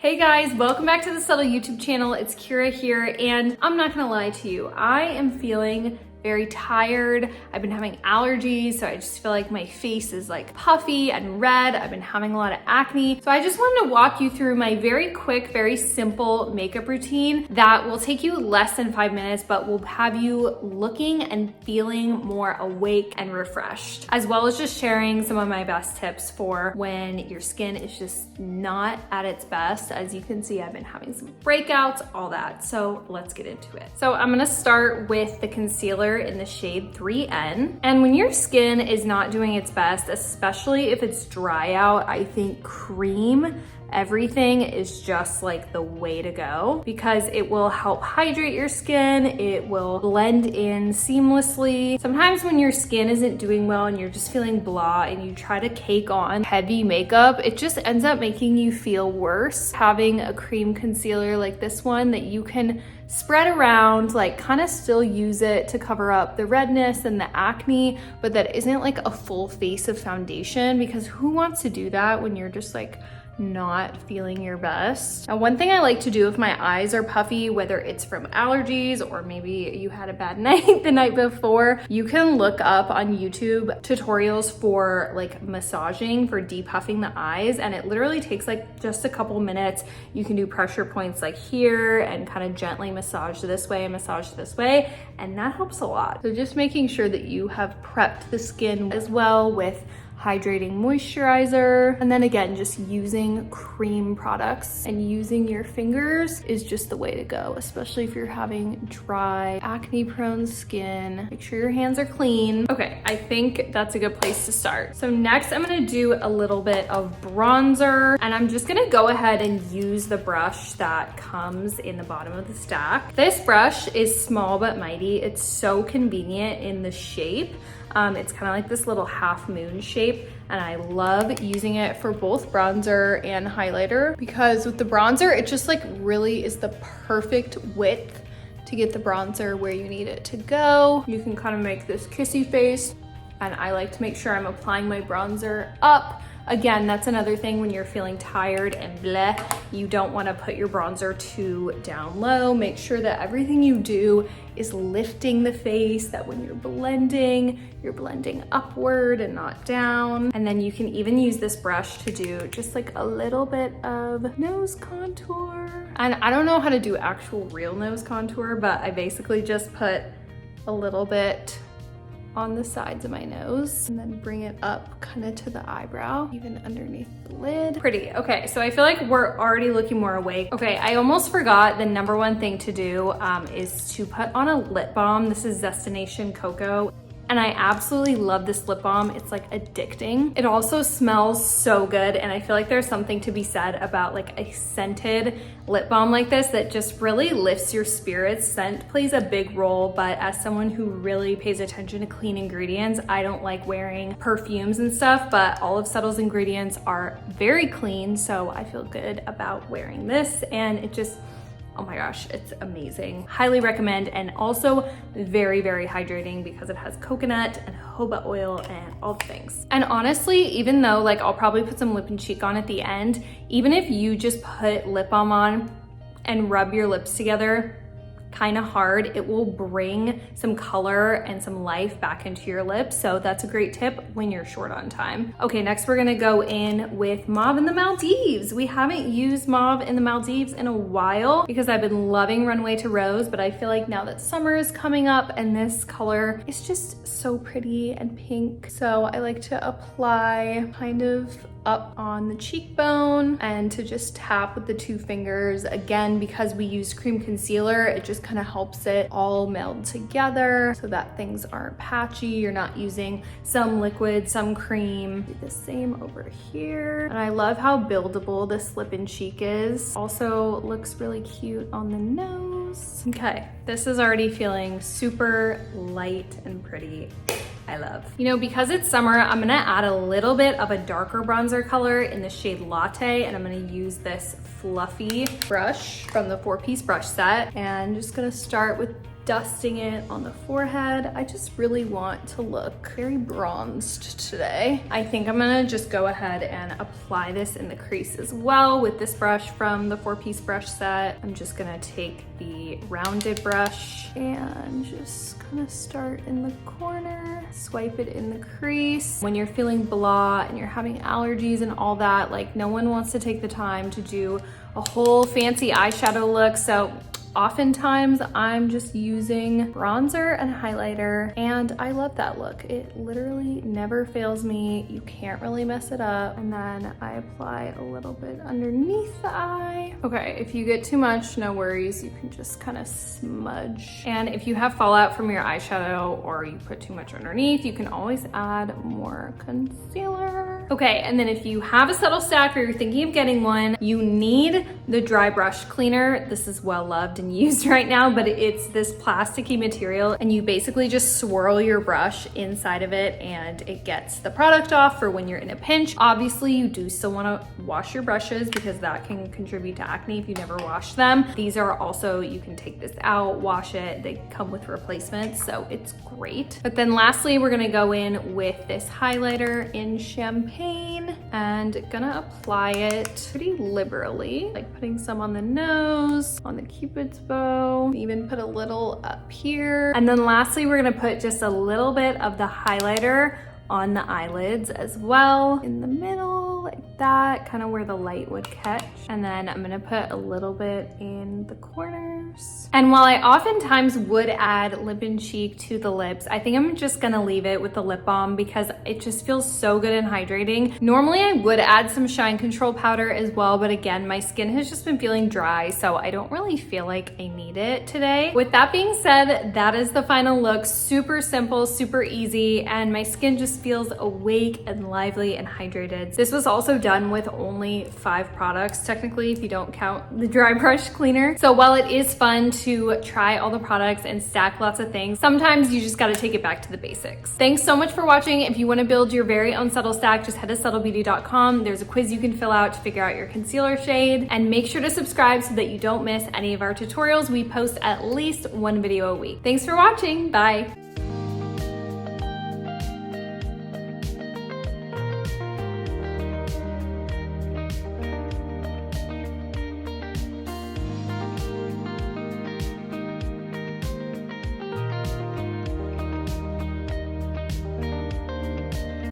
Hey guys, welcome back to the Subtl YouTube channel. It's Kira here, and I'm not gonna lie to you, I am feeling very tired. I've been having allergies, so I just feel like my face is like puffy and red. I've been having a lot of acne. So I just wanted to walk you through my very quick, very simple makeup routine that will take you less than 5 minutes, but will have you looking and feeling more awake and refreshed, as well as just sharing some of my best tips for when your skin is just not at its best. As you can see, I've been having some breakouts, all that. So let's get into it. So I'm gonna start with the concealer in the shade 3N. And when your skin is not doing its best, especially if it's dry out, I think cream everything is just like the way to go because it will help hydrate your skin. It will blend in seamlessly. Sometimes when your skin isn't doing well and you're just feeling blah and you try to cake on heavy makeup, it just ends up making you feel worse. Having a cream concealer like this one that you can spread around, like kind of still use it to cover up the redness and the acne, but that isn't like a full face of foundation, because who wants to do that when you're just like not feeling your best? Now, one thing I like to do if my eyes are puffy, whether it's from allergies or maybe you had a bad night the night before, you can look up on YouTube tutorials for like massaging, for depuffing the eyes, and it literally takes like just a couple minutes. You can do pressure points like here and kind of gently massage this way and massage this way, and that helps a lot. So just making sure that you have prepped the skin as well with hydrating moisturizer. And then again, just using cream products and using your fingers is just the way to go, especially if you're having dry, acne prone skin. Make sure your hands are clean. Okay, I think that's a good place to start. So next I'm gonna do a little bit of bronzer, and I'm just gonna go ahead and use the brush that comes in the bottom of the stack. This brush is small but mighty. It's so convenient in the shape. It's kind of like this little half moon shape, and I love using it for both bronzer and highlighter, because with the bronzer, it just like really is the perfect width to get the bronzer where you need it to go. You can kind of make this kissy face, and I like to make sure I'm applying my bronzer up. Again, that's another thing when you're feeling tired and bleh, you don't want to put your bronzer too down low. Make sure that everything you do is lifting the face, that when you're blending upward and not down. And then you can even use this brush to do just like a little bit of nose contour. And I don't know how to do actual real nose contour, but I basically just put a little bit on the sides of my nose and then bring it up kind of to the eyebrow, even underneath the lid. Pretty. Okay, so I feel like we're already looking more awake. Okay, I almost forgot the number one thing to do is to put on a lip balm. This is Destination Cocoa, and I absolutely love this lip balm. It's like addicting. It also smells so good, and I feel like there's something to be said about like a scented lip balm like this that just really lifts your spirits. Scent plays a big role, but as someone who really pays attention to clean ingredients, I don't like wearing perfumes and stuff, but all of Subtl's ingredients are very clean, so I feel good about wearing this, and it just, oh my gosh, it's amazing. Highly recommend, and also very, very hydrating because it has coconut and jojoba oil and all the things. And honestly, even though like I'll probably put some lip and cheek on at the end, even if you just put lip balm on and rub your lips together kind of hard, it will bring some color and some life back into your lips. So that's a great tip when you're short on time. Okay, next we're gonna go in with Mauve in the Maldives. We haven't used Mauve in the Maldives in a while because I've been loving Runway to Rose, but I feel like now that summer is coming up and this color is just so pretty and pink, so I like to apply kind of up on the cheekbone and to just tap with the two fingers. Again, because we use cream concealer, it just kind of helps it all meld together so that things aren't patchy. You're not using some liquid, some cream. Do the same over here. And I love how buildable this lip and cheek is. Also looks really cute on the nose. Okay, this is already feeling super light and pretty. I love. You know, because it's summer, I'm gonna add a little bit of a darker bronzer color in the shade Latte, and I'm gonna use this fluffy brush from the 4-piece brush set, and just gonna start with dusting it on the forehead. I just really want to look very bronzed today. I think I'm gonna just go ahead and apply this in the crease as well with this brush from the 4-piece brush set. I'm just gonna take the rounded brush and just kind of start in the corner, swipe it in the crease. When you're feeling blah and you're having allergies and all that, like no one wants to take the time to do a whole fancy eyeshadow look. So oftentimes I'm just using bronzer and highlighter, and I love that look. It literally never fails me. You can't really mess it up. And then I apply a little bit underneath the eye. Okay, if you get too much, no worries. You can just kind of smudge. And if you have fallout from your eyeshadow or you put too much underneath, you can always add more concealer. Okay, and then if you have a Subtl stack or you're thinking of getting one, you need the dry brush cleaner. This is well loved and used right now, but it's this plasticky material, and you basically just swirl your brush inside of it and it gets the product off for when you're in a pinch. Obviously, you do still want to wash your brushes because that can contribute to acne if you never wash them. These are also, you can take this out, wash it. They come with replacements, so it's great. But then lastly, we're gonna go in with this highlighter in Champagne and gonna apply it pretty liberally, like putting some on the nose, on the Cupid's bow, even put a little up here. And then lastly, we're gonna put just a little bit of the highlighter on the eyelids as well, in the middle, like that, kind of where the light would catch. And then I'm gonna put a little bit in the corners. And while I oftentimes would add lip and cheek to the lips, I think I'm just gonna leave it with the lip balm because it just feels so good and hydrating. Normally I would add some shine control powder as well, but again, my skin has just been feeling dry, so I don't really feel like I need it today. With that being said, that is the final look. Super simple, super easy, and my skin just feels awake and lively and hydrated. This was also done with only 5 products, technically, if you don't count the dry brush cleaner. So while it is fun to try all the products and stack lots of things, sometimes you just gotta take it back to the basics. Thanks so much for watching. If you wanna build your very own Subtl stack, just head to subtlbeauty.com. There's a quiz you can fill out to figure out your concealer shade, and make sure to subscribe so that you don't miss any of our tutorials. We post at least 1 video a week. Thanks for watching, bye.